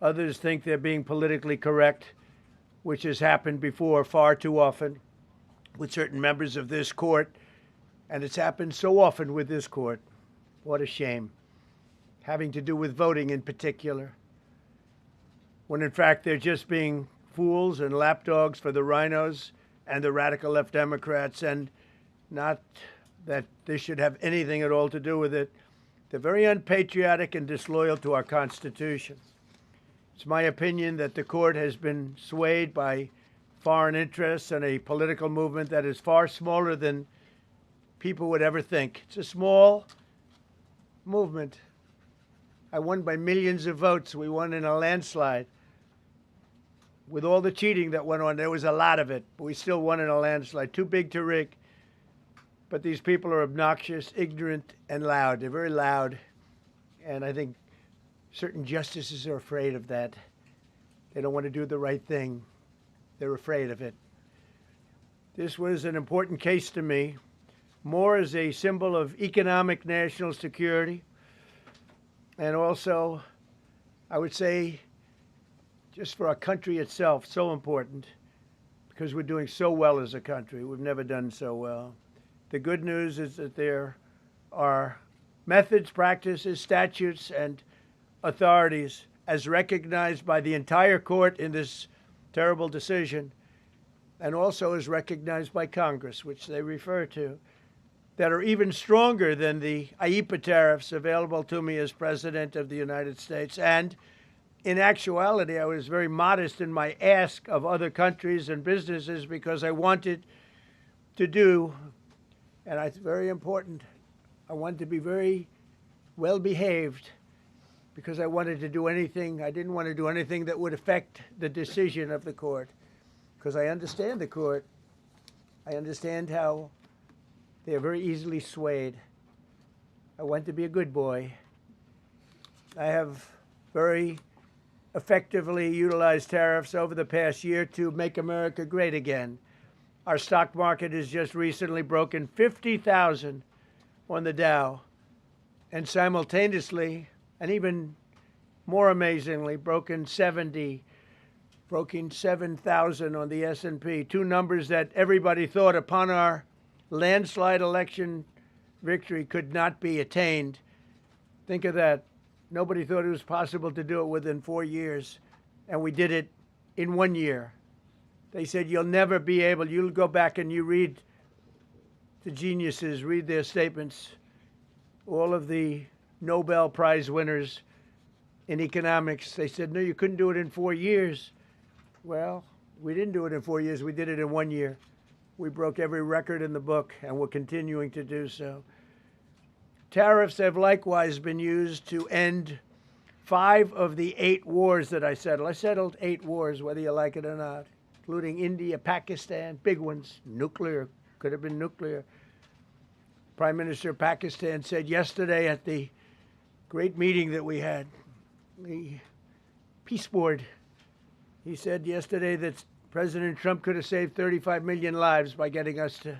Others think they're being politically correct, which has happened before far too often with certain members of this court. And it's happened so often with this court. What a shame. Having to do with voting in particular. When in fact they're just being fools and lapdogs for the rhinos and the radical left Democrats, and not that this should have anything at all to do with it. They're very unpatriotic and disloyal to our Constitution. It's my opinion that the court has been swayed by foreign interests and a political movement that is far smaller than people would ever think. It's a small movement. I won by millions of votes. We won in a landslide. With all the cheating that went on, there was a lot of it, but we still won in a landslide. Too big to rig. But these people are obnoxious, ignorant, and loud. They're very loud. And I think certain justices are afraid of that. They don't want to do the right thing. They're afraid of it. This was an important case to me, more as a symbol of economic national security, and also, I would say, just for our country itself, so important, because we're doing so well as a country. We've never done so well. The good news is that there are methods, practices, statutes, and authorities, as recognized by the entire court in this terrible decision, and also as recognized by Congress, which they refer to, that are even stronger than the IEEPA tariffs available to me as President of the United States. And in actuality, I was very modest in my ask of other countries and businesses because I wanted to do, and it's very important, I wanted to be very well behaved because I wanted to do anything, I didn't want to do anything that would affect the decision of the court, because I understand the court. I understand how they are very easily swayed. I want to be a good boy. I have very effectively utilized tariffs over the past year to make America great again. Our stock market has just recently broken 50,000 on the Dow, and simultaneously, and even more amazingly, broken 7,000 on the S&P, two numbers that everybody thought upon our landslide election victory could not be attained. Think of that. Nobody thought it was possible to do it within 4 years, and we did it in 1 year. They said, you'll never be able, you'll go back and you read the geniuses, read their statements, all of the Nobel Prize winners in economics. They said, no, you couldn't do it in 4 years. Well, we didn't do it in 4 years. We did it in 1 year. We broke every record in the book, and we're continuing to do so. Tariffs have likewise been used to end 5 of the 8 wars that I settled. I settled 8 wars, whether you like it or not, including India, Pakistan, big ones, nuclear, could have been nuclear. Prime Minister of Pakistan said yesterday at the great meeting that we had, the Peace Board, he said yesterday that President Trump could have saved 35 million lives by getting us to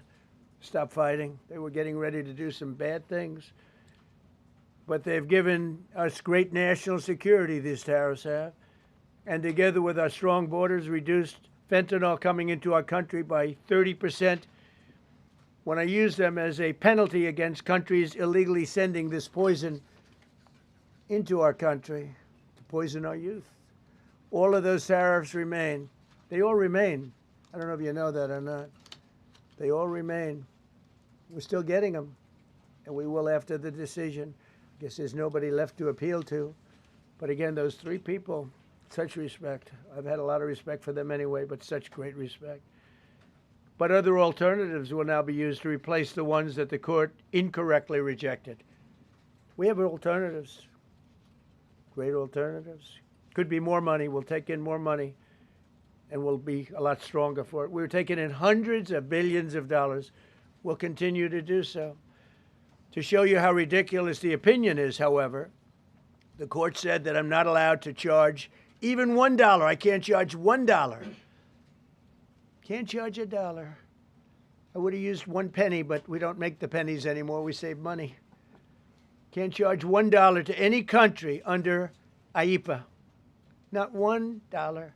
stop fighting. They were getting ready to do some bad things. But they've given us great national security, these tariffs have. And together with our strong borders, reduced fentanyl coming into our country by 30%. When I use them as a penalty against countries illegally sending this poison into our country to poison our youth. All of those tariffs remain. They all remain. I don't know if you know that or not. They all remain. We're still getting them, and we will after the decision. I guess there's nobody left to appeal to. But again, those 3 people, such respect. I've had a lot of respect for them anyway, but such great respect. But other alternatives will now be used to replace the ones that the court incorrectly rejected. We have alternatives, great alternatives. Could be more money. We'll take in more money, and we'll be a lot stronger for it. We're taking in hundreds of billions of dollars. We'll continue to do so. To show you how ridiculous the opinion is, however, the court said that I'm not allowed to charge even $1. I can't charge $1. Can't charge $1. I would have used 1 penny, but we don't make the pennies anymore. We save money. Can't charge $1 to any country under IEEPA. Not $1.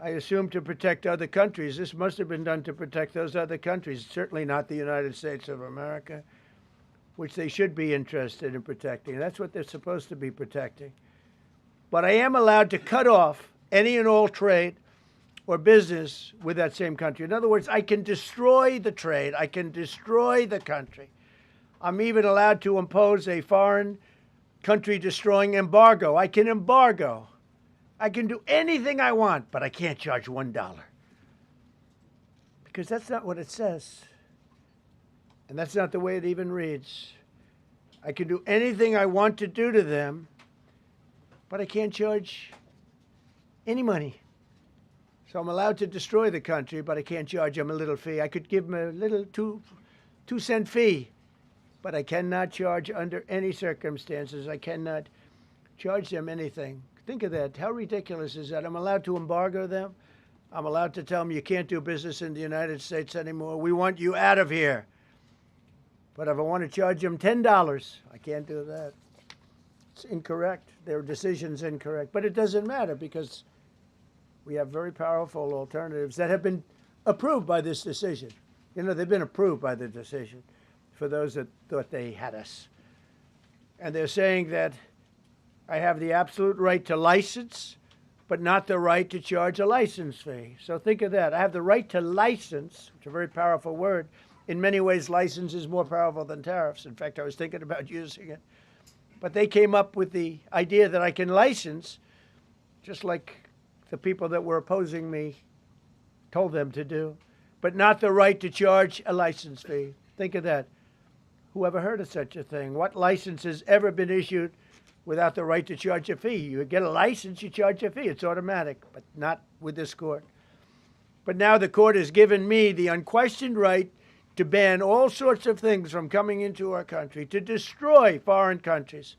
I assume to protect other countries. This must have been done to protect those other countries, certainly not the United States of America, which they should be interested in protecting. That's what they're supposed to be protecting. But I am allowed to cut off any and all trade or business with that same country. In other words, I can destroy the trade. I can destroy the country. I'm even allowed to impose a foreign country destroying embargo. I can embargo. I can do anything I want, but I can't charge $1. Because that's not what it says. And that's not the way it even reads. I can do anything I want to do to them, but I can't charge any money. So I'm allowed to destroy the country, but I can't charge them a little fee. I could give them a little two-cent fee, but I cannot charge under any circumstances. I cannot charge them anything. Think of that. How ridiculous is that? I'm allowed to embargo them. I'm allowed to tell them you can't do business in the United States anymore. We want you out of here. But if I want to charge them $10, I can't do that. It's incorrect. Their decision's incorrect. But it doesn't matter because we have very powerful alternatives that have been approved by this decision. You know, they've been approved by the decision for those that thought they had us. And they're saying that I have the absolute right to license, but not the right to charge a license fee. So think of that. I have the right to license, which is a very powerful word. In many ways, license is more powerful than tariffs. In fact, I was thinking about using it. But they came up with the idea that I can license, just like the people that were opposing me told them to do, but not the right to charge a license fee. Think of that. Who ever heard of such a thing? What license has ever been issued without the right to charge a fee? You get a license, you charge a fee. It's automatic, but not with this court. But now the court has given me the unquestioned right to ban all sorts of things from coming into our country, to destroy foreign countries,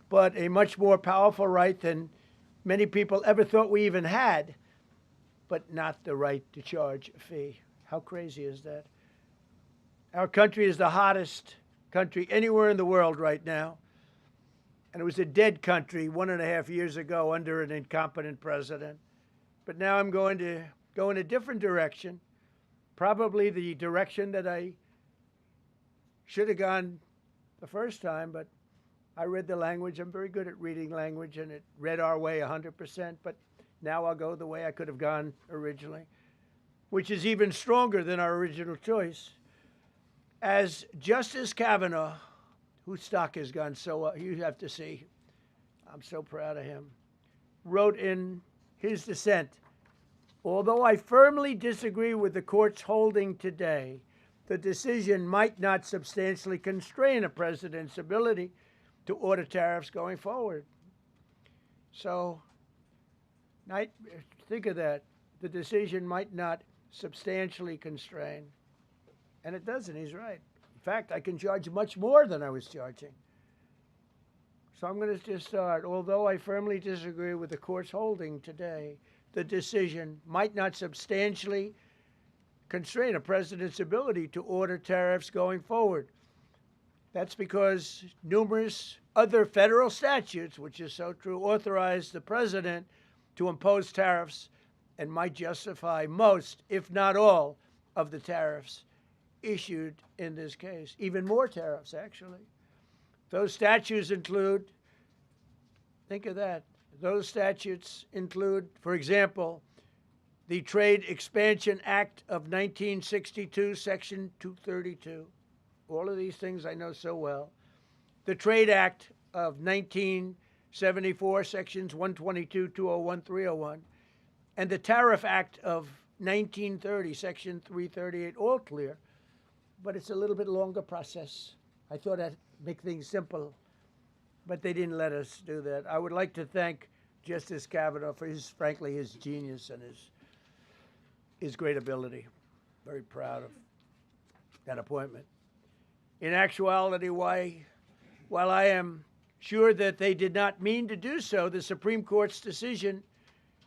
but a much more powerful right than many people ever thought we even had, but not the right to charge a fee. How crazy is that? Our country is the hottest country anywhere in the world right now. And it was a dead country 1.5 years ago under an incompetent president. But now I'm going to go in a different direction, probably the direction that I should have gone the first time, but I read the language. I'm very good at reading language, and it read our way 100%, but now I'll go the way I could have gone originally, which is even stronger than our original choice. As Justice Kavanaugh, whose stock has gone so up, you have to see, I'm so proud of him, wrote in his dissent, although I firmly disagree with the court's holding today, the decision might not substantially constrain a president's ability to order tariffs going forward. So, think of that. The decision might not substantially constrain. And it doesn't, he's right. In fact, I can charge much more than I was charging. So I'm going to just start. Although I firmly disagree with the court's holding today, the decision might not substantially constrain a president's ability to order tariffs going forward. That's because numerous other federal statutes, which is so true, authorize the president to impose tariffs and might justify most, if not all, of the tariffs issued in this case. Even more tariffs, actually. Those statutes include, think of that, those statutes include, for example, the Trade Expansion Act of 1962, Section 232. All of these things I know so well. The Trade Act of 1974, Sections 122, 201, 301, and the Tariff Act of 1930, Section 338, all clear, but it's a little bit longer process. I thought I'd make things simple, but they didn't let us do that. I would like to thank Justice Kavanaugh for frankly, his genius and his great ability. Very proud of that appointment. In actuality, while I am sure that they did not mean to do so, the Supreme Court's decision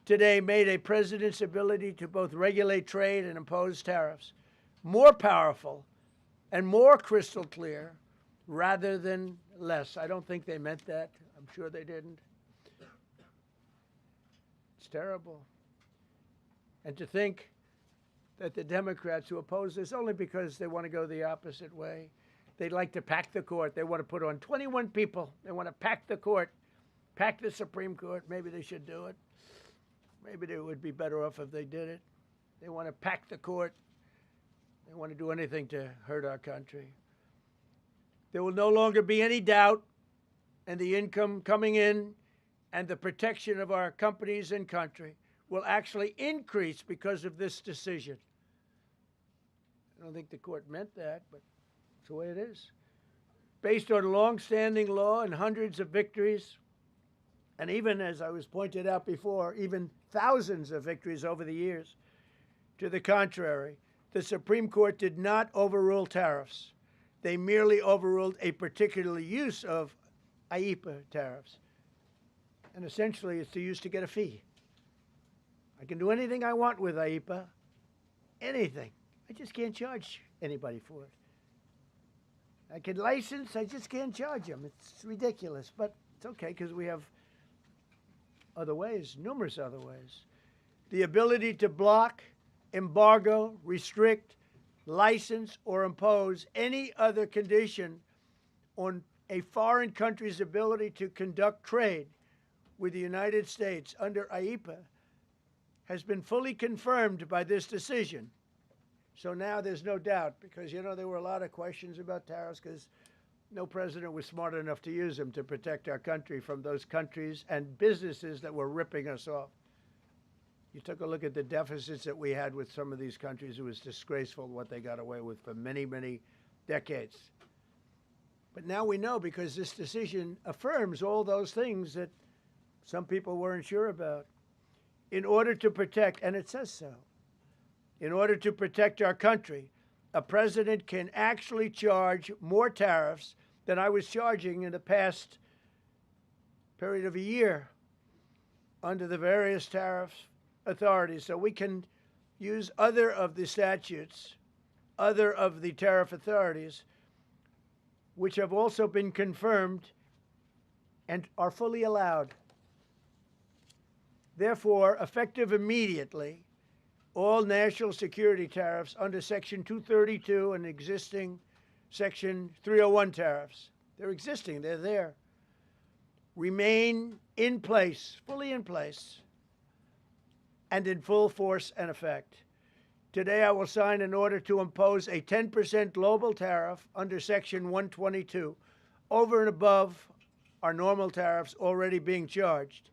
today made a president's ability to both regulate trade and impose tariffs more powerful and more crystal clear rather than less. I don't think they meant that. I'm sure they didn't. terrible. And to think that the Democrats who oppose this only because they want to go the opposite way, they'd like to pack the court. They want to put on 21 people. They want to pack the court, pack the Supreme Court. Maybe they should do it. Maybe they would be better off if they did it. They want to pack the court. They want to do anything to hurt our country. There will no longer be any doubt, and the income coming in and the protection of our companies and country will actually increase because of this decision. I don't think the court meant that, but it's the way it is. Based on long-standing law and hundreds of victories, and even, as I was pointed out before, even thousands of victories over the years, to the contrary, the Supreme Court did not overrule tariffs. They merely overruled a particular use of IEEPA tariffs. And essentially, it's used to get a fee. I can do anything I want with IEEPA, anything. I just can't charge anybody for it. I can license, I just can't charge them. It's ridiculous, but it's okay because we have other ways, numerous other ways. The ability to block, embargo, restrict, license, or impose any other condition on a foreign country's ability to conduct trade with the United States under IEEPA has been fully confirmed by this decision. So now there's no doubt, because, you know, there were a lot of questions about tariffs because no president was smart enough to use them to protect our country from those countries and businesses that were ripping us off. You took a look at the deficits that we had with some of these countries. It was disgraceful what they got away with for many, many decades. But now we know, because this decision affirms all those things that some people weren't sure about. In order to protect, and it says so, in order to protect our country, a president can actually charge more tariffs than I was charging in the past period of a year under the various tariff authorities. So we can use other of the statutes, other of the tariff authorities, which have also been confirmed and are fully allowed. Therefore, effective immediately, all national security tariffs under Section 232 and existing Section 301 tariffs, they're existing, they're there, remain in place, fully in place, and in full force and effect. Today, I will sign an order to impose a 10% global tariff under Section 122 over and above our normal tariffs already being charged.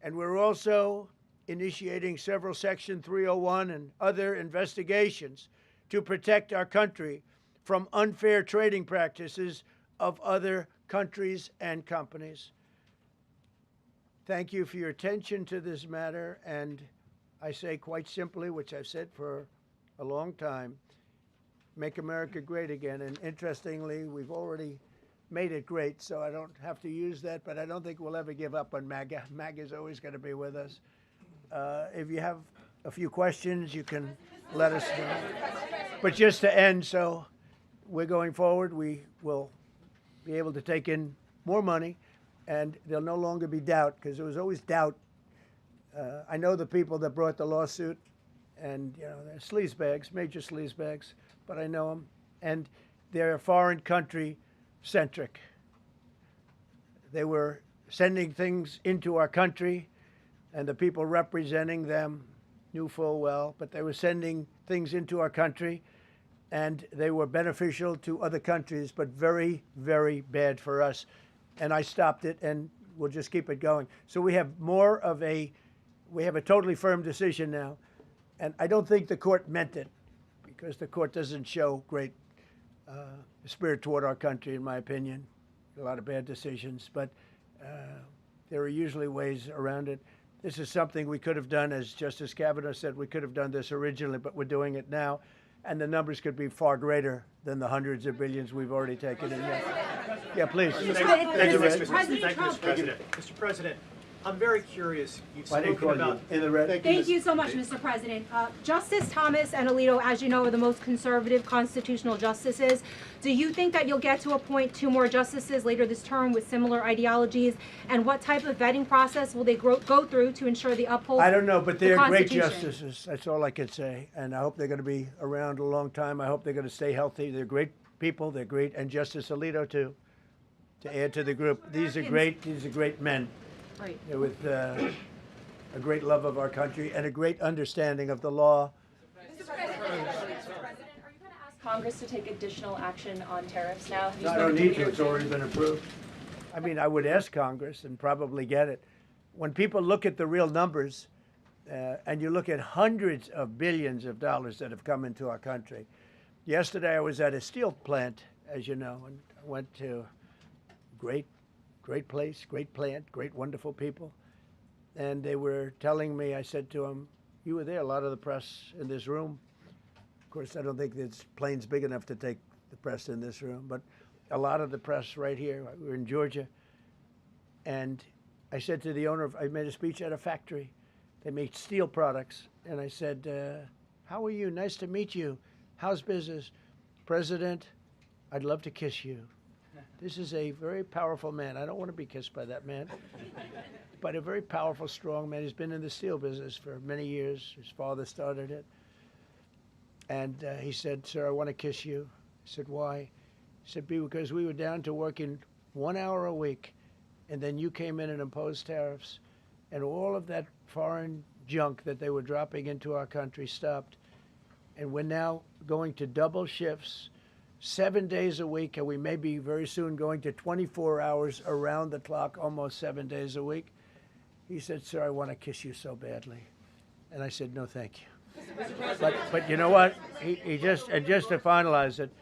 And we're also initiating several Section 301 and other investigations to protect our country from unfair trading practices of other countries and companies. Thank you for your attention to this matter, and I say quite simply, which I've said for a long time, make America great again. And interestingly, we've already made it great, so I don't have to use that, but I don't think we'll ever give up on MAGA. MAGA is always going to be with us. If you have a few questions, you can let us know. But just to end, so we're going forward, we will be able to take in more money, and there'll no longer be doubt, because there was always doubt. I know the people that brought the lawsuit, and you know, they're sleazebags, major sleazebags, but I know them, and they're foreign country centric. They were sending things into our country, and the people representing them knew full well, but they were sending things into our country, and they were beneficial to other countries, but very, very bad for us. And I stopped it, and we'll just keep it going. So we have we have a totally firm decision now, and I don't think the court meant it, because the court doesn't show great spirit toward our country, in my opinion. A lot of bad decisions, but there are usually ways around it. This is something we could have done, as Justice Kavanaugh said, we could have done this originally, but we're doing it now, and the numbers could be far greater than the hundreds of billions we've already taken in. Yeah, please. Thank you, Mr. President. Mr. President, I'm very curious. You've Why didn't spoken call about you in the red? Thank you so much, Mr. President. Justice Thomas and Alito, as you know, are the most conservative constitutional justices. Do you think that you'll get to appoint 2 more justices later this term with similar ideologies? And what type of vetting process will they go through to ensure they uphold I don't know, but the they're great Constitution? justices. That's all I can say. And I hope they're going to be around a long time. I hope they're going to stay healthy. They're great people. They're great. And Justice Alito, too, to add to the group. These are great men. Right. They're with a great love of our country and a great understanding of the law. Mr. President, are you going to ask Congress to take additional action on tariffs now? Have you I don't spoken need to. It's leadership? already been approved. I mean, I would ask Congress and probably get it. When people look at the real numbers, and you look at hundreds of billions of dollars that have come into our country. Yesterday, I was at a steel plant, as you know, and I went to great place, great plant, great, wonderful people. And they were telling me, I said to them, you were there, a lot of the press in this room. Of course, I don't think this plane's big enough to take the press in this room, but a lot of the press right here. We were in Georgia. And I said to the owner, I made a speech at a factory. They make steel products. And I said, how are you? Nice to meet you. How's business? President, I'd love to kiss you. This is a very powerful man. I don't want to be kissed by that man. But a very powerful, strong man. He's been in the steel business for many years. His father started it. And he said, sir, I want to kiss you. I said, why? He said, because we were down to working 1 hour a week, and then you came in and imposed tariffs, and all of that foreign junk that they were dropping into our country stopped. And we're now going to double shifts, 7 days a week, and we may be very soon going to 24 hours around the clock, almost 7 days a week. He said, sir, I want to kiss you so badly. And I said, no, thank you. But you know what? He just to finalize it,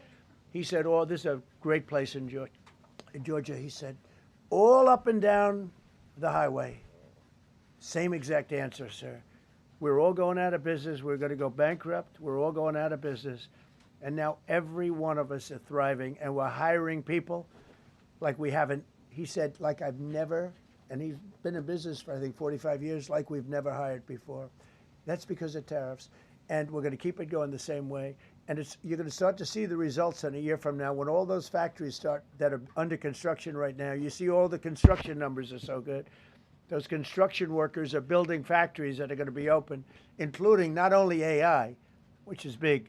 he said, oh, this is a great place in Georgia. He said, all up and down the highway, same exact answer, sir. We're all going out of business. We're going to go bankrupt. We're all going out of business. And now every one of us are thriving, and we're hiring people like we haven't. He said, like I've never, and he's been in business for, I think, 45 years, like we've never hired before. That's because of tariffs. And we're going to keep it going the same way. And you're going to start to see the results in a year from now when all those factories start that are under construction right now. You see all the construction numbers are so good. Those construction workers are building factories that are going to be open, including not only AI, which is big,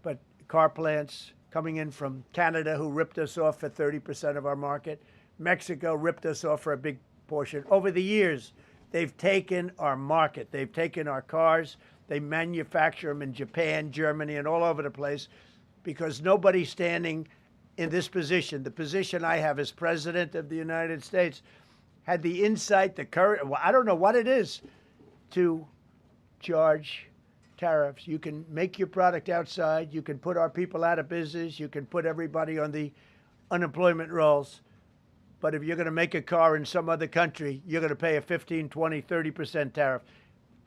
but car plants coming in from Canada, who ripped us off for 30% of our market. Mexico ripped us off for a big portion. Over the years, they've taken our market. They've taken our cars. They manufacture them in Japan, Germany, and all over the place because nobody's standing in this position. The position I have as President of the United States had the insight, the courage, well, I don't know what it is, to charge tariffs. You can make your product outside. You can put our people out of business. You can put everybody on the unemployment rolls. But if you're going to make a car in some other country, you're going to pay a 15, 20, 30% tariff.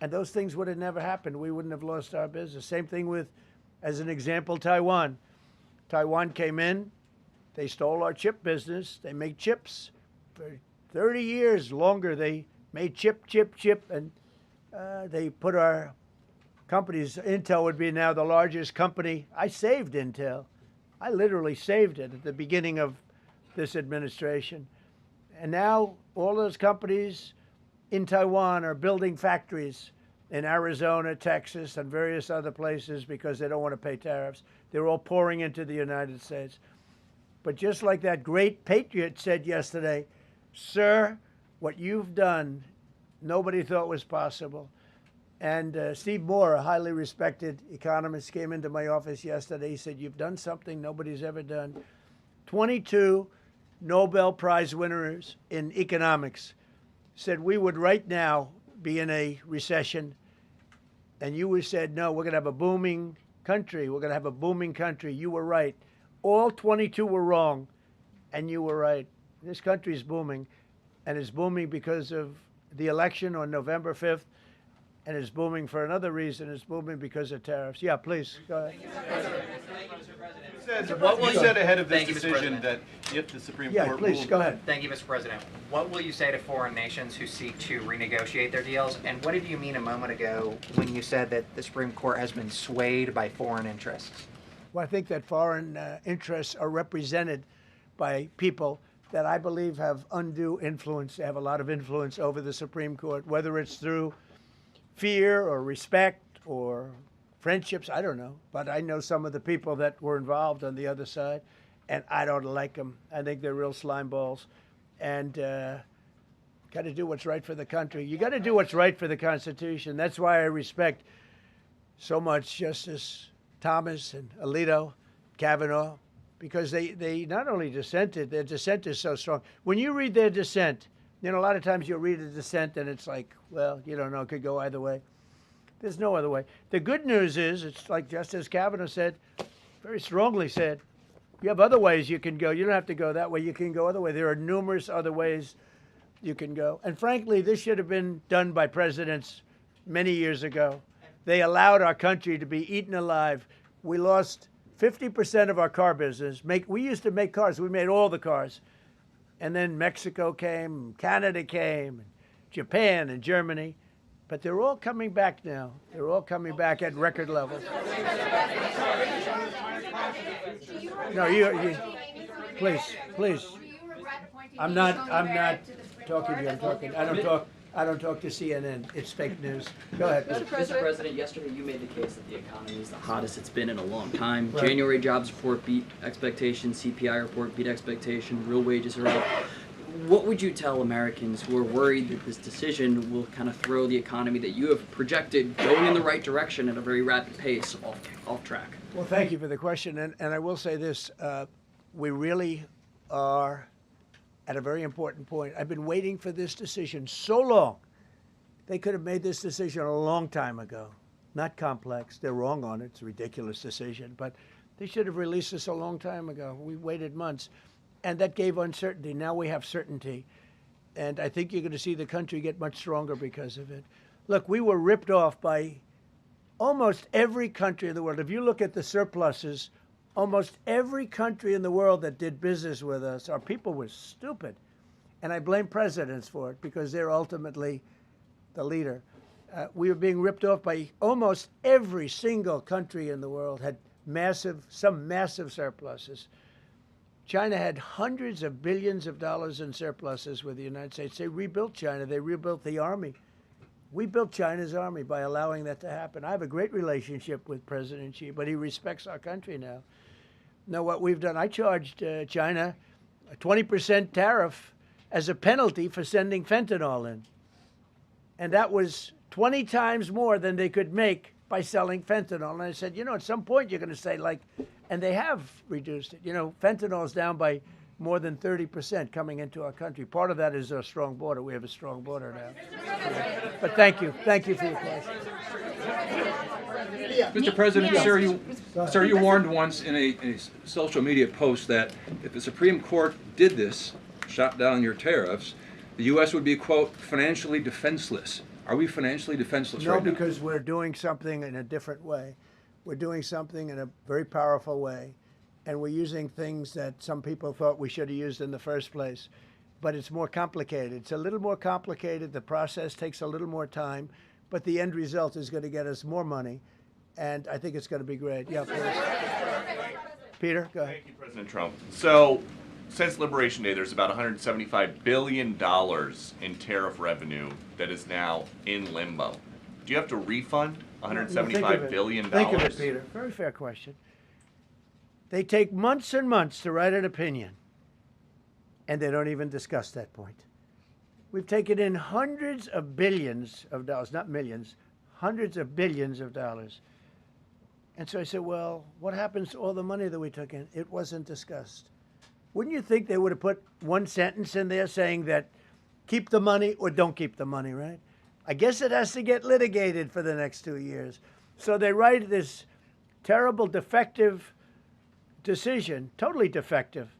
And those things would have never happened. We wouldn't have lost our business. Same thing with, as an example, Taiwan. Taiwan came in. They stole our chip business. They make chips. For 30 years longer, they made chip. And they put our companies. Intel would be now the largest company. I saved Intel. I literally saved it at the beginning of this administration. And now all those companies in Taiwan are building factories in Arizona, Texas, and various other places because they don't want to pay tariffs. They're all pouring into the United States. But just like that great patriot said yesterday, sir, what you've done, nobody thought was possible. And Steve Moore, a highly respected economist, came into my office yesterday. He said, you've done something nobody's ever done. 22 Nobel Prize winners in economics said we would right now be in a recession. And you said, no, we're going to have a booming country. We're going to have a booming country. You were right. All 22 were wrong, and you were right. This country is booming, and it's booming because of the election on November 5th, and it's booming for another reason. It's booming because of tariffs. Yeah, please, go ahead. Thank you, Mr. President. You said ahead of this Thank you, Mr. decision President. that if the Supreme Yeah, Court please, ruled, go ahead. Thank you, Mr. President. What will you say to foreign nations who seek to renegotiate their deals? And what did you mean a moment ago when you said that the Supreme Court has been swayed by foreign interests? Well, I think that foreign interests are represented by people that I believe have undue influence, have a lot of influence over the Supreme Court, whether it's through fear or respect or friendships, I don't know. But I know some of the people that were involved on the other side, and I don't like them. I think they're real slime balls. And got to do what's right for the country. You got to do what's right for the Constitution. That's why I respect so much Justice Thomas and Alito, Kavanaugh, because they not only dissented, their dissent is so strong. When you read their dissent, you know, a lot of times you'll read a dissent and it's like, well, you don't know, it could go either way. There's no other way. The good news is, it's like Justice Kavanaugh said, very strongly said, you have other ways you can go. You don't have to go that way. You can go other way. There are numerous other ways you can go. And frankly, this should have been done by presidents many years ago. They allowed our country to be eaten alive. We lost 50% of our car business. We used to make cars. We made all the cars. And then Mexico came, Canada came, Japan and Germany. But they're all coming back now. They're all coming back at record levels. No, you please. I'm not talking to you. I'm talking. I don't talk to CNN. It's fake news. Go ahead. Mr. President, yesterday you made the case that the economy is the hottest it's been in a long time. Right. January jobs report beat expectations, CPI report beat expectation, real wages are up. What would you tell Americans who are worried that this decision will kind of throw the economy that you have projected going in the right direction at a very rapid pace off track? Well, thank you for the question. And I will say this, we really are at a very important point. I've been waiting for this decision so long. They could have made this decision a long time ago. Not complex. They're wrong on it. It's a ridiculous decision. But they should have released this a long time ago. We waited months. And that gave uncertainty. Now we have certainty. And I think you're going to see the country get much stronger because of it. Look, we were ripped off by almost every country in the world. If you look at the surpluses, almost every country in the world that did business with us, our people were stupid. And I blame presidents for it because they're ultimately the leader. We were being ripped off by almost every single country in the world, had some massive surpluses. China had hundreds of billions of dollars in surpluses with the United States. They rebuilt China. They rebuilt the army. We built China's army by allowing that to happen. I have a great relationship with President Xi, but he respects our country now. Now, what we've done, I charged China a 20% tariff as a penalty for sending fentanyl in. And that was 20 times more than they could make by selling fentanyl. And I said, you know, at some point you're going to say, like, and they have reduced it. You know, fentanyl is down by more than 30% coming into our country. Part of that is our strong border. We have a strong border now. But thank you. Thank you for your question. Mr. President, sir, you warned once in a social media post that if the Supreme Court did this, shot down your tariffs, the U.S. would be, quote, financially defenseless. Are we financially defenseless right now? No, because we're doing something in a different way. We're doing something in a very powerful way, and we're using things that some people thought we should have used in the first place. But it's more complicated. It's a little more complicated. The process takes a little more time, but the end result is going to get us more money, and I think it's going to be great. Yeah, please. Peter, go ahead. Thank you, President Trump. So, since Liberation Day, there's about $175 billion in tariff revenue that is now in limbo. Do you have to refund $175 billion? Think of it, Peter. Very fair question. They take months and months to write an opinion, and they don't even discuss that point. We've taken in hundreds of billions of dollars, not millions, hundreds of billions of dollars. And so I said, well, what happens to all the money that we took in? It wasn't discussed. Wouldn't you think they would have put one sentence in there saying that keep the money or don't keep the money, right? I guess it has to get litigated for the next 2 years. So they write this terrible, defective decision, totally defective.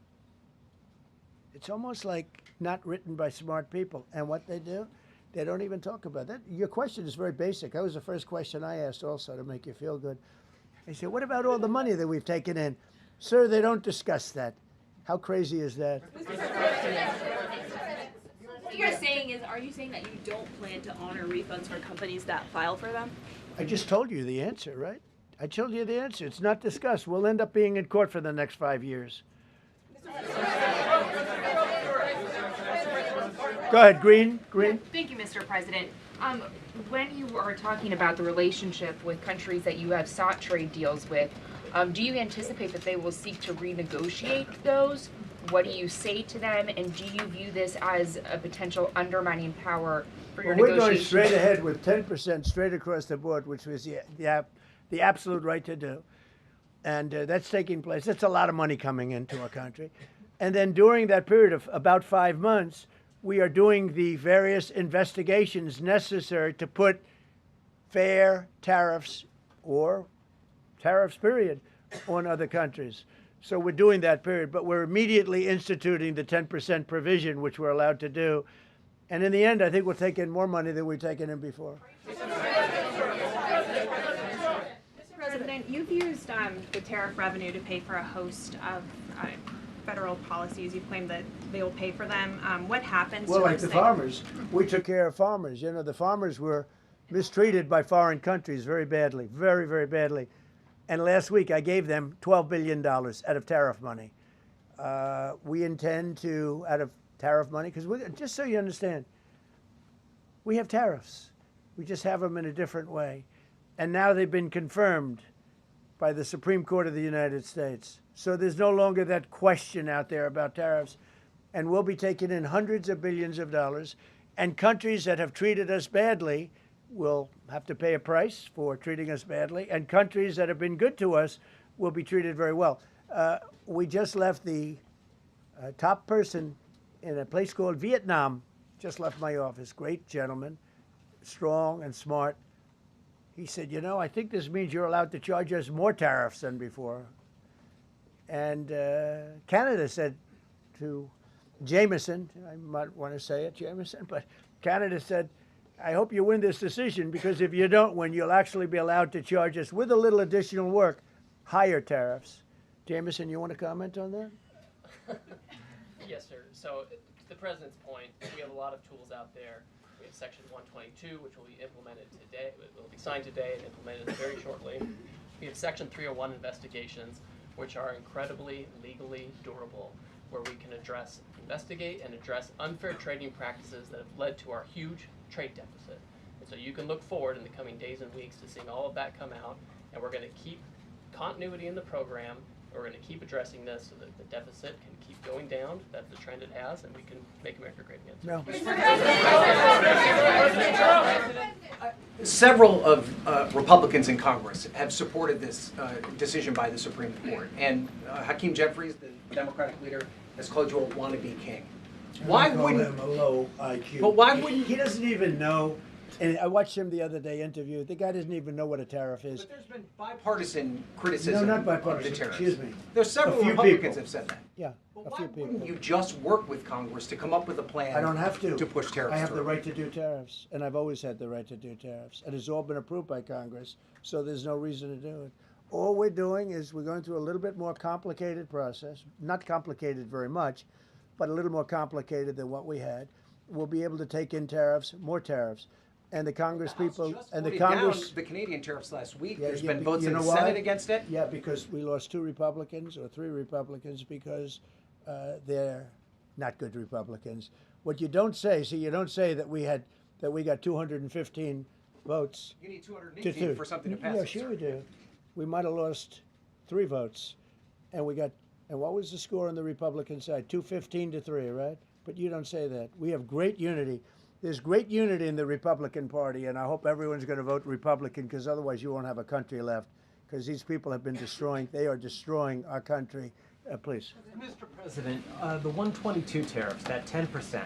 It's almost like not written by smart people. And what they do, they don't even talk about that. Your question is very basic. That was the first question I asked also to make you feel good. I said, what about all the money that we've taken in? Sir, they don't discuss that. How crazy is that? What you're saying is, are you saying that you don't plan to honor refunds for companies that file for them? I just told you the answer, right? I told you the answer. It's not discussed. We'll end up being in court for the next 5 years. Go ahead, Green. Thank you, Mr. President. When you are talking about the relationship with countries that you have sought trade deals with, do you anticipate that they will seek to renegotiate those? What do you say to them? And do you view this as a potential undermining power for your Well, we're negotiations? going straight ahead with 10% straight across the board, which was the absolute right to do. And that's taking place. That's a lot of money coming into our country. And then during that period of about 5 months, we are doing the various investigations necessary to put fair tariffs or tariffs, period, on other countries. So we're doing that period, but we're immediately instituting the 10% provision, which we're allowed to do. And in the end, I think we'll take in more money than we've taken in before. Mr. President, you've used the tariff revenue to pay for a host of federal policies. You claim that they will pay for them. What happens Well, to like those the things? farmers, we took care of farmers. You know, the farmers were mistreated by foreign countries very badly, very, very badly. And last week I gave them $12 billion out of tariff money. We intend to, out of tariff money, because just so you understand, we have tariffs. We just have them in a different way. And now they've been confirmed by the Supreme Court of the United States. So there's no longer that question out there about tariffs. And we'll be taking in hundreds of billions of dollars. And countries that have treated us badly will have to pay a price for treating us badly. And countries that have been good to us will be treated very well. We just left the top person in a place called Vietnam, just left my office. Great gentleman, strong and smart. He said, you know, I think this means you're allowed to charge us more tariffs than before. And Canada said to Jameson, I might want to say it, Jameson, but Canada said, I hope you win this decision, because if you don't win, you'll actually be allowed to charge us, with a little additional work, higher tariffs. Jameson, you want to comment on that? Yes, sir. So to the President's point, we have a lot of tools out there. We have Section 122, which will be implemented today. It will be signed today and implemented very shortly. We have Section 301 investigations, which are incredibly legally durable, where we can investigate and address unfair trading practices that have led to our huge trade deficit. And so you can look forward in the coming days and weeks to seeing all of that come out, and we're going to keep continuity in the program. We're going to keep addressing this so that the deficit can keep going down. That's the trend it has, and we can make America great again. No. Several of Republicans in Congress have supported this decision by the Supreme Court. And Hakeem Jeffries, the Democratic leader, has called you a wannabe king. Why wouldn't him a low IQ? But why wouldn't he doesn't even know? And I watched him the other day interview. The guy doesn't even know what a tariff is. But there's been bipartisan criticism No, not bipartisan. of the tariffs. Excuse me. There's several A few Republicans people. have said that. Yeah, But a why few people. wouldn't you just work with Congress to come up with a plan? I don't have to. To push tariffs I have the through? right to do tariffs, and I've always had the right to do tariffs. And it's all been approved by Congress, so there's no reason to do it. All we're doing is we're going through a little bit more complicated process. Not complicated very much, but a little more complicated than what we had. We'll be able to take in tariffs, more tariffs. And the Congress people and the Congress. Down the Canadian tariffs last week. Yeah, There's yeah, been votes you in know the why? Senate against it. Yeah, because we lost 2 Republicans or 3 Republicans because they're not good Republicans. What you don't say, you don't say that we got 215 votes. You need 218 for something to pass. Yeah, sure we do. We might have lost 3 votes, and we got. And what was the score on the Republican side? 215 to 3, right? But you don't say that. We have great unity. There's great unity in the Republican Party, and I hope everyone's going to vote Republican, because otherwise you won't have a country left, because these people have been destroying, they are destroying our country. Please. Mr. President, the 122 tariffs, that 10%,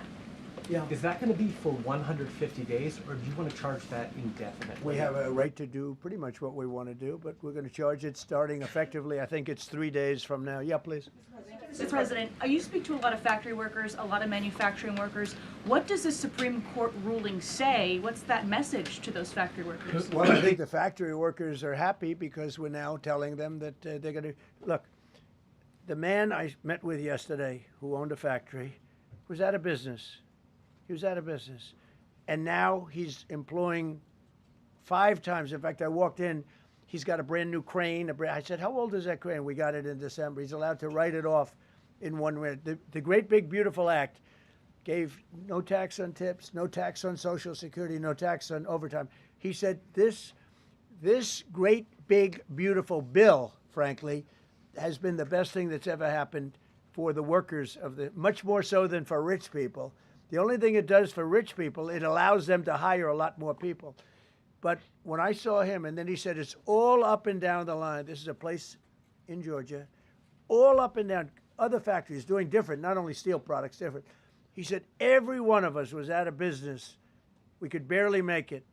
Yeah. is that going to be for 150 days, or do you want to charge that indefinitely? We have a right to do pretty much what we want to do, but we're going to charge it starting effectively, I think it's 3 days from now. Yeah, please. Mr. President, you speak to a lot of factory workers, a lot of manufacturing workers. What does the Supreme Court ruling say? What's that message to those factory workers? Well, I think the factory workers are happy because we're now telling them that they're going to look. The man I met with yesterday, who owned a factory, was out of business. He was out of business. And now he's employing 5 times. In fact, I walked in, he's got a brand new crane. I said, how old is that crane? We got it in December. He's allowed to write it off in 1 minute. The Great Big Beautiful Act gave no tax on tips, no tax on Social Security, no tax on overtime. He said this great big beautiful bill, frankly, has been the best thing that's ever happened for the workers of the, much more so than for rich people. The only thing it does for rich people, it allows them to hire a lot more people. But when I saw him, and then he said, it's all up and down the line. This is a place in Georgia, all up and down, other factories doing different, not only steel products, different. He said, every one of us was out of business. We could barely make it.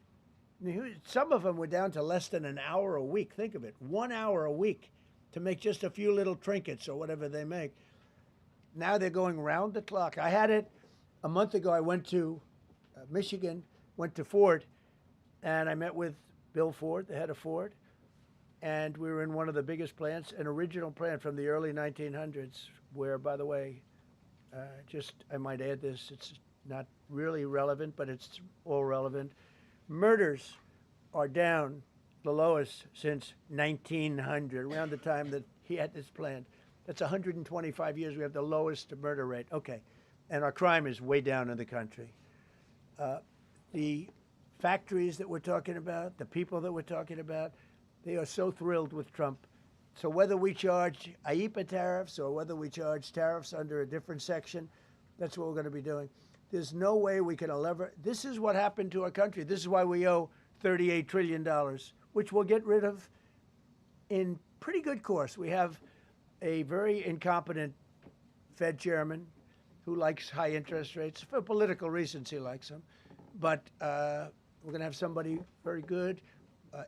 Some of them were down to less than an hour a week. Think of it, 1 hour a week to make just a few little trinkets or whatever they make. Now they're going round the clock. I had it a month ago. I went to Michigan, went to Ford, and I met with Bill Ford, the head of Ford, and we were in one of the biggest plants, an original plant from the early 1900s, where, by the way, I might add this, it's not really relevant, but it's all relevant. Murders are down the lowest since 1900, around the time that he had this plant. That's 125 years. We have the lowest murder rate. Okay. And our crime is way down in the country. The factories that we're talking about, the people that we're talking about, they are so thrilled with Trump. So whether we charge IEEPA tariffs or whether we charge tariffs under a different section, that's what we're going to be doing. There's no way we can lever. This is what happened to our country. This is why we owe $38 trillion, which we'll get rid of in pretty good course. We have a very incompetent Fed chairman who likes high interest rates. For political reasons, he likes them. But we're going to have somebody very good.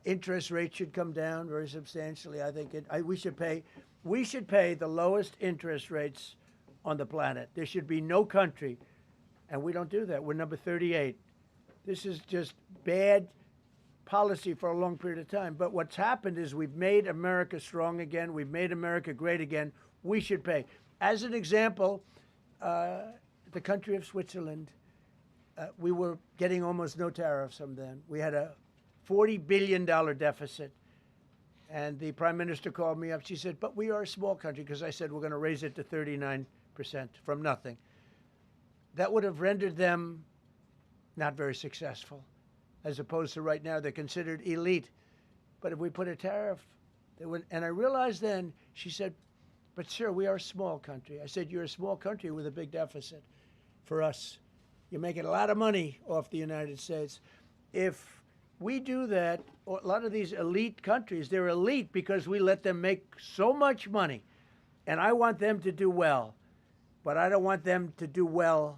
Interest rates should come down very substantially. I think we should pay the lowest interest rates on the planet. There should be no country, and we don't do that. We're number 38. This is just bad policy for a long period of time. But what's happened is we've made America strong again. We've made America great again. We should pay. As an example, the country of Switzerland, we were getting almost no tariffs from them. We had a $40 billion deficit. And the prime minister called me up. She said, but we are a small country, because I said we're going to raise it to 39% from nothing. That would have rendered them not very successful. As opposed to right now, they're considered elite. But if we put a tariff, they would, and I realized then, she said, but sir, we are a small country. I said, you're a small country with a big deficit. For us, you're making a lot of money off the United States. If we do that, a lot of these elite countries, they're elite because we let them make so much money. And I want them to do well. But I don't want them to do well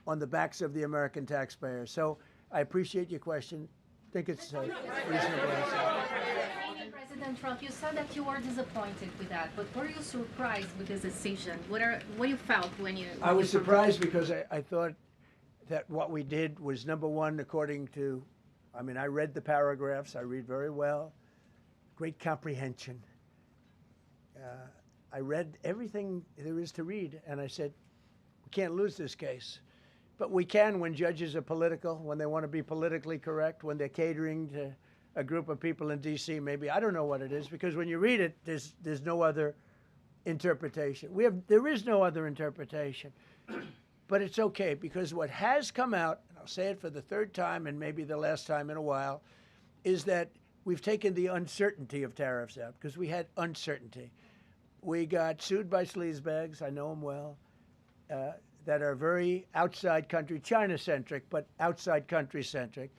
on the backs of the American taxpayer. So I appreciate your question. I think it's reasonable. President Trump, you said that you were disappointed with that, but were you surprised with this decision? What you felt when you... I was surprised because I thought that what we did was, number one, according to, I mean, I read the paragraphs. I read very well. Great comprehension. I read everything there is to read, and I said, we can't lose this case. But we can when judges are political, when they want to be politically correct, when they're catering to a group of people in D.C. maybe. I don't know what it is, because when you read it, there's no other interpretation. There is no other interpretation. But it's okay, because what has come out, and I'll say it for the third time and maybe the last time in a while, is that we've taken the uncertainty of tariffs out, because we had uncertainty. We got sued by sleazebags, I know them well, that are very outside country, China-centric, but outside country-centric.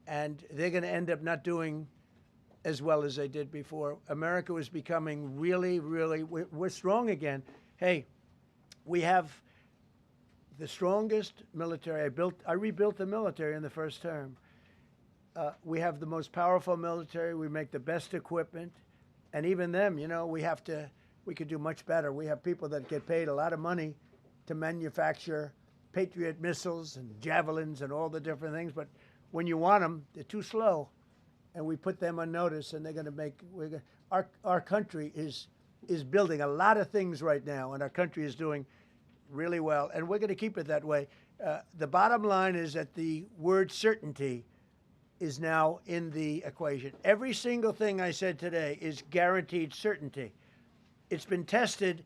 And they're going to end up not doing as well as they did before. America was becoming really, really, we're strong again. Hey, we have the strongest military. I rebuilt the military in the first term. We have the most powerful military. We make the best equipment. And even them, you know, we could do much better. We have people that get paid a lot of money to manufacture Patriot missiles and javelins and all the different things. But when you want them, they're too slow. And we put them on notice, and they're going to make, our country is is building a lot of things right now, and our country is doing really well, and we're going to keep it that way. The bottom line is that the word certainty is now in the equation. Every single thing I said today is guaranteed certainty. It's been tested,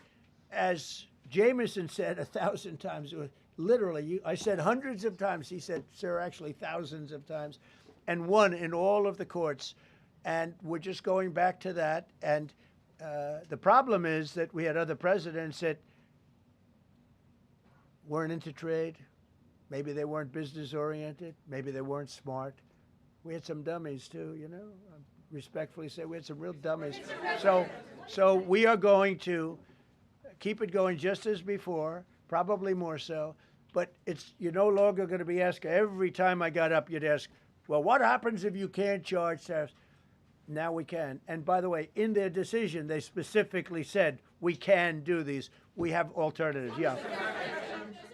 as Jameson said 1,000 times. Literally, I said hundreds of times. He said, sir, actually thousands of times, and won in all of the courts. And we're just going back to that. And the problem is that we had other presidents that weren't into trade. Maybe they weren't business oriented. Maybe they weren't smart. We had some dummies too, you know. I respectfully say we had some real dummies. So we are going to keep it going just as before, probably more so. But you're no longer going to be asked. Every time I got up, you'd ask, well, what happens if you can't charge tariffs? Now we can. And by the way, in their decision, they specifically said we can do these. We have alternatives. Yeah.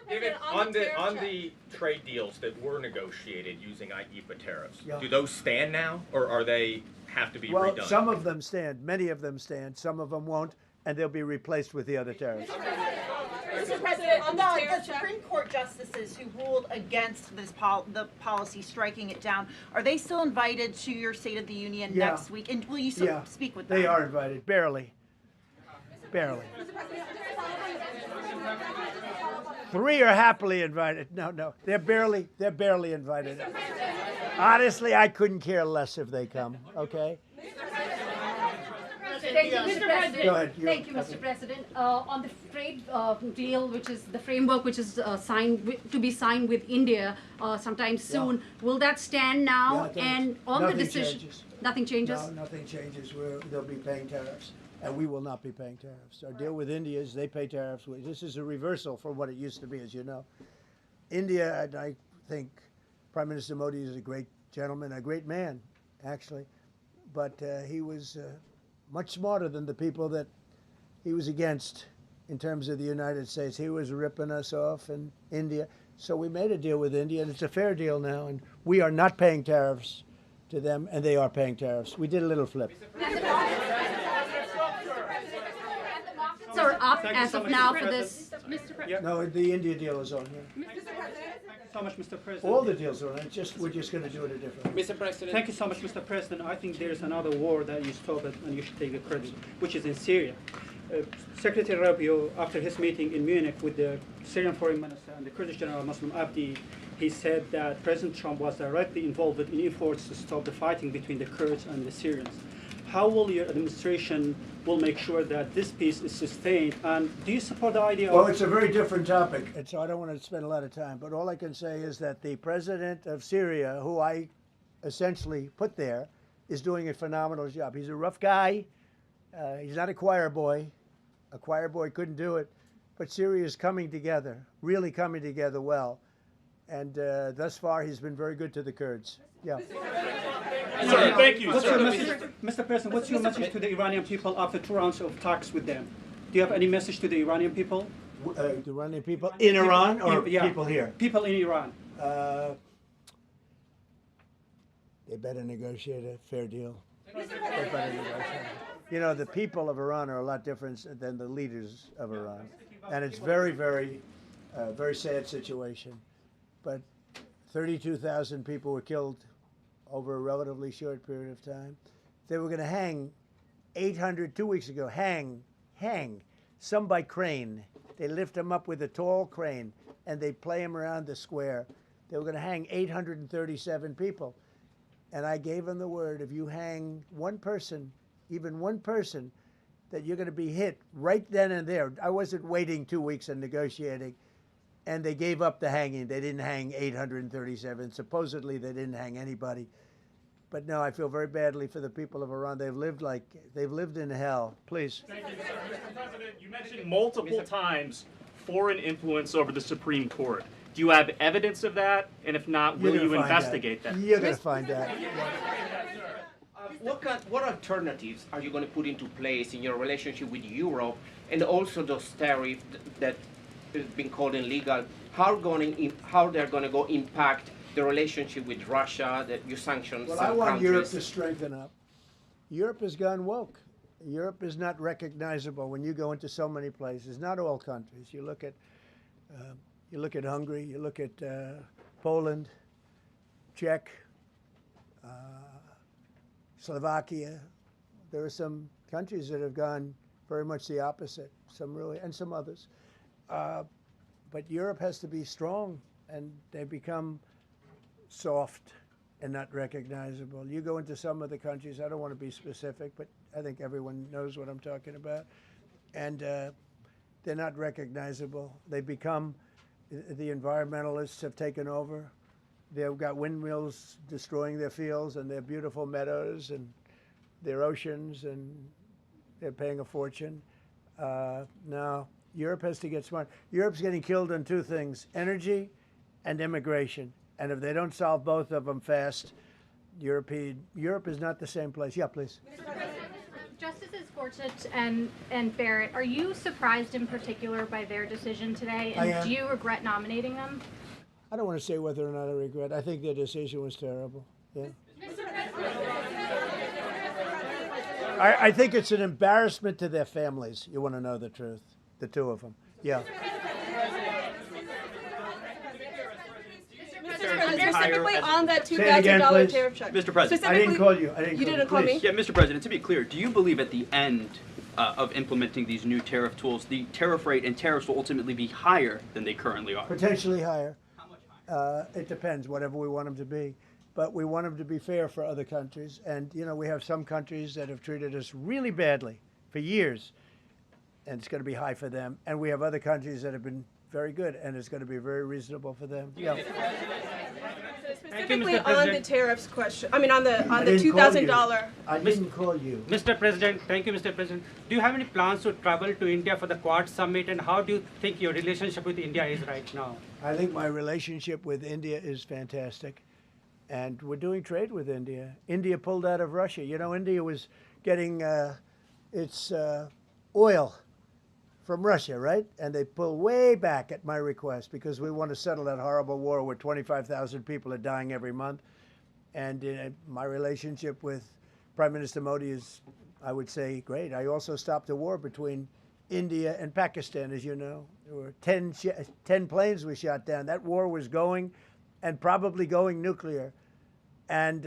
David, on the trade deals that were negotiated using IEEPA tariffs, do those stand now, or are they have to be redone? Well, some of them stand. Many of them stand. Some of them won't, and they'll be replaced with the other tariffs. Mr. President, on the Supreme Court justices who ruled against this the policy, striking it down, are they still invited to your State of the Union next week? And will you speak with them? They are invited, barely. Barely. 3 are happily invited. No, they're barely invited. Honestly, I couldn't care less if they come. Okay. Thank you, Mr. President. Go ahead. Thank you, Mr. President. On the trade deal, which is the framework which is to be signed with India sometime soon, will that stand now? And on the decision, nothing changes. No, nothing changes. They'll be paying tariffs, and we will not be paying tariffs. Our deal with India is they pay tariffs. This is a reversal from what it used to be, as you know. India, and I think Prime Minister Modi is a great gentleman, a great man, actually, but he was much smarter than the people that he was against in terms of the United States. He was ripping us off in India. So we made a deal with India, and it's a fair deal now, and we are not paying tariffs to them, and they are paying tariffs. We did a little flip. Are up as of now for this. No, the India deal is on here. Thank you so much, Mr. President. All the deals are on it. We're just going to do it a different way. Mr. President. Thank you so much, Mr. President. I think there is another war that you stopped and you should take the credit, which is in Syria. Secretary Rubio, after his meeting in Munich with the Syrian Foreign Minister and the Kurdish General Muslim Abdi, he said that President Trump was directly involved in efforts to stop the fighting between the Kurds and the Syrians. How will your administration make sure that this peace is sustained? And do you support the idea of... Well, it's a very different topic, and so I don't want to spend a lot of time. But all I can say is that the president of Syria, who I essentially put there, is doing a phenomenal job. He's a rough guy. He's not a choir boy. A choir boy couldn't do it. But Syria is coming together, really coming together well. And thus far, he's been very good to the Kurds. Yeah. Sir, thank you. Mr. President, what's your message to the Iranian people after 2 rounds of talks with them? Do you have any message to the Iranian people? The Iranian people in Iran or people here? People in Iran. They better negotiate a fair deal. They better negotiate. You know, the people of Iran are a lot different than the leaders of Iran. And it's very, very sad situation. But 32,000 people were killed over a relatively short period of time. They were going to hang 800, 2 weeks ago, hang, some by crane. They lift them up with a tall crane, and they play them around the square. They were going to hang 837 people. And I gave them the word, if you hang one person, even one person, that you're going to be hit right then and there. I wasn't waiting 2 weeks and negotiating. And they gave up the hanging. They didn't hang 837. Supposedly, they didn't hang anybody. But no, I feel very badly for the people of Iran. They've lived in hell. Please. Thank you, Mr. President, you mentioned multiple times foreign influence over the Supreme Court. Do you have evidence of that? And if not, will you investigate that? You're going to find out. What alternatives are you going to put into place in your relationship with Europe, and also those tariffs that has been called illegal? How they're going to go impact the relationship with Russia, that you sanctions Well, some I want countries? Europe to strengthen up. Europe has gone woke. Europe is not recognizable when you go into so many places. Not all countries. You look at Hungary. You look at Poland, Czech, Slovakia. There are some countries that have gone very much the opposite. Some really, and some others. But Europe has to be strong, and they become soft and not recognizable. You go into some of the countries, I don't want to be specific, but I think everyone knows what I'm talking about, and they're not recognizable. They become, the environmentalists have taken over. They've got windmills destroying their fields and their beautiful meadows and their oceans, and they're paying a fortune. Now, Europe has to get smart. Europe's getting killed on two things, energy and immigration. And if they don't solve both of them fast, Europe is not the same place. Yeah, please. Justices Gorsuch and Barrett, are you surprised in particular by their decision today? I And am. do you regret nominating them? I don't want to say whether or not I regret. I think their decision was terrible. Yeah. I think it's an embarrassment to their families. You want to know the truth? The two of them. Yeah. Specifically on that Say it again, $2,000 please. tariff check. Mr. President. I didn't call you. You didn't call me? Yeah, Mr. President, to be clear, do you believe at the end of implementing these new tariff tools, the tariff rate and tariffs will ultimately be higher than they currently are? Potentially higher. It depends, whatever we want them to be. But we want them to be fair for other countries. And, you know, we have some countries that have treated us really badly for years, and it's going to be high for them. And we have other countries that have been very good, and it's going to be very reasonable for them. Yeah. Specifically on the tariffs question, I mean on the $2,000. I didn't call you. Mr. President, thank you, Mr. President. Do you have any plans to travel to India for the Quad Summit, and how do you think your relationship with India is right now? I think my relationship with India is fantastic, and we're doing trade with India. India pulled out of Russia. You know, India was getting its oil from Russia, right? And they pull way back at my request because we want to settle that horrible war where 25,000 people are dying every month. And my relationship with Prime Minister Modi is, I would say, great. I also stopped a war between India and Pakistan, as you know. There were 10 planes we shot down. That war was going, and probably going nuclear. And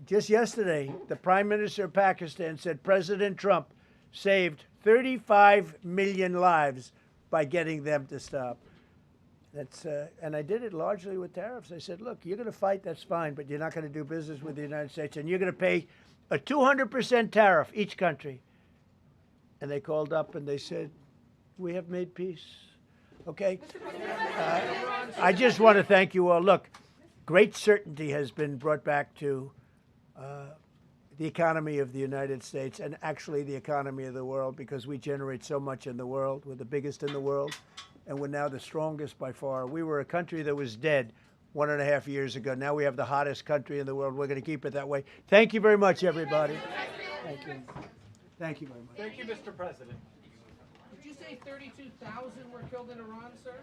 just yesterday, the Prime Minister of Pakistan said President Trump saved 35 million lives by getting them to stop. That's and I did it largely with tariffs. I said, look, you're going to fight, that's fine, but you're not going to do business with the United States, and you're going to pay a 200% tariff, each country. And they called up and they said, we have made peace. Okay? I just want to thank you all. Look, great certainty has been brought back to the economy of the United States, and actually the economy of the world, because we generate so much in the world. We're the biggest in the world, and we're now the strongest by far. We were a country that was dead 1.5 years ago. Now we have the hottest country in the world. We're going to keep it that way. Thank you very much, everybody. Thank you. Thank you very much. Thank you, Mr. President. Did you say 32,000 were killed in Iran, sir?